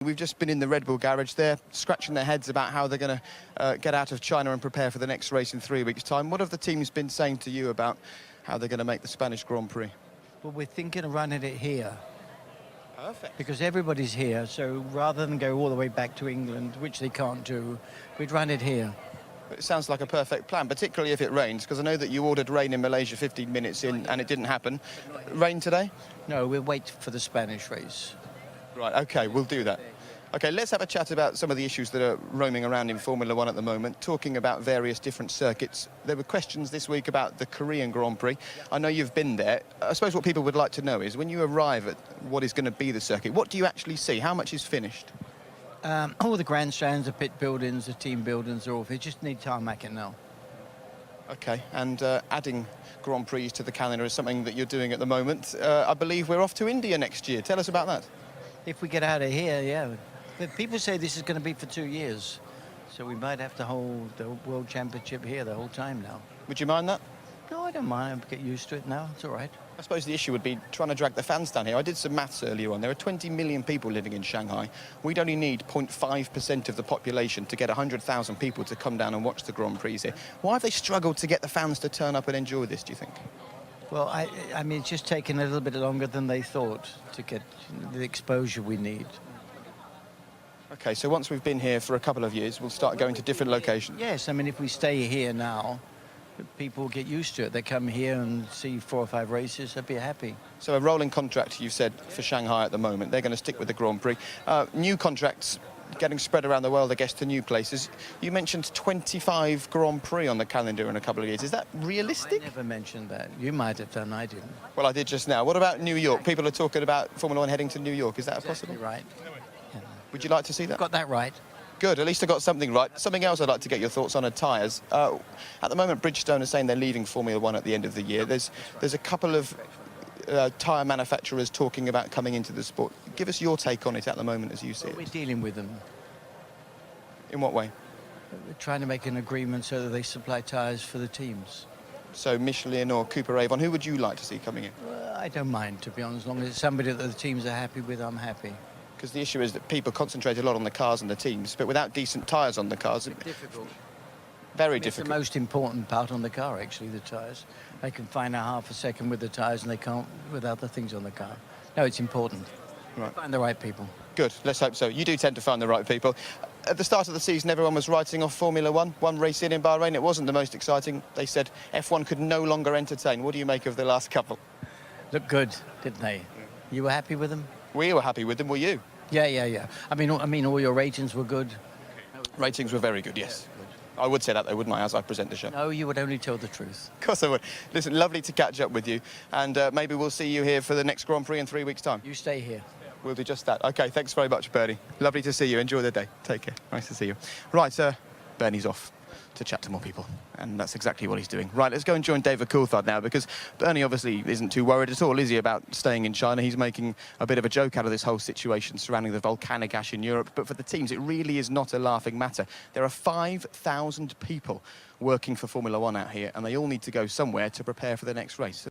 We've just been in the Red Bull garage there, scratching their heads about how they're going to get out of China and prepare for the next race in 3 weeks' time. What have the teams been saying to you about how they're going to make the Spanish Grand Prix? Well, we're thinking of running it here. Perfect. Because everybody's here, so rather than go all the way back to England, which they can't do, we'd run it here. It sounds like a perfect plan, particularly if it rains, because I know that you ordered rain in Malaysia 15 minutes in and it didn't happen. Rain today? No, we'll wait for the Spanish race. Right, OK, we'll do that. OK, let's have a chat about some of the issues that are roaming around in Formula One at the moment, talking about various different circuits. There were questions this week about the Korean Grand Prix. I know you've been there. I suppose what people would like to know is, when you arrive at what is going to be the circuit, what do you actually see? How much is finished? All the grandstands, the pit buildings, the team buildings are all. They just need tarmacking now. OK, and adding Grand Prix to the calendar is something that you're doing at the moment. I believe we're off to India next year. Tell us about that. If we get out of here, yeah. But people say this is going to be for 2 years, so we might have to hold the World Championship here the whole time now. Would you mind that? No, I don't mind. I get used to it now. It's all right. I suppose the issue would be trying to drag the fans down here. I did some maths earlier on. There are 20 million people living in Shanghai. We'd only need 0.5% of the population to get 100,000 people to come down and watch the Grand Prix here. Why have they struggled to get the fans to turn up and enjoy this, do you think? Well, I mean, it's just taken a little bit longer than they thought to get the exposure we need. OK, so once we've been here for a couple of years, we'll start going to different locations. Yes, I mean, if we stay here now, people get used to it. They come here and see 4 or 5 races, they'll be happy. So a rolling contract, you've said, for Shanghai at the moment. They're going to stick with the Grand Prix. New contracts getting spread around the world, I guess, to new places. You mentioned 25 Grand Prix on the calendar in a couple of years. Is that realistic? I never mentioned that. You might have done, I didn't. Well, I did just now. What about New York? People are talking about Formula One heading to New York. Is that Exactly possible? right. Yeah. Would you like to see that? Got that right. Good, at least I got something right. Something else I'd like to get your thoughts on are tyres. At the moment, Bridgestone are saying they're leaving Formula One at the end of the year. There's a couple of tyre manufacturers talking about coming into the sport. Give us your take on it at the moment as you see it. We're dealing with them. In what way? We're trying to make an agreement so that they supply tyres for the teams. So Michelin or Cooper Avon, who would you like to see coming in? Well, I don't mind, to be honest. As long as it's somebody that the teams are happy with, I'm happy. Because the issue is that people concentrate a lot on the cars and the teams, but without decent tyres on the cars... It's difficult. Very It's difficult. the most important part on the car, actually, the tyres. They can find out half a second with the tyres and they can't with other things on the car. No, it's important. Right. Find the right people. Good, let's hope so. You do tend to find the right people. At the start of the season, everyone was writing off Formula One. One race in Bahrain, it wasn't the most exciting. They said F1 could no longer entertain. What do you make of the last couple? Looked good, didn't they? You were happy with them? We were happy with them, were you? Yeah. I mean, all your ratings were good. Ratings were very good, yes. I would say that, though, wouldn't I, as I present the show? No, you would only tell the truth. Of course I would. Listen, lovely to catch up with you, and maybe we'll see you here for the next Grand Prix in 3 weeks' time. You stay here. We'll do just that. OK, thanks very much, Bernie. Lovely to see you. Enjoy the day. Take care. Nice to see you. Right, Bernie's off to chat to more people, and that's exactly what he's doing. Right, let's go and join David Coulthard now, because Bernie obviously isn't too worried at all, is he, about staying in China? He's making a bit of a joke out of this whole situation surrounding the volcanic ash in Europe, but for the teams, it really is not a laughing matter. There are 5,000 people working for Formula One out here, and they all need to go somewhere to prepare for the next race.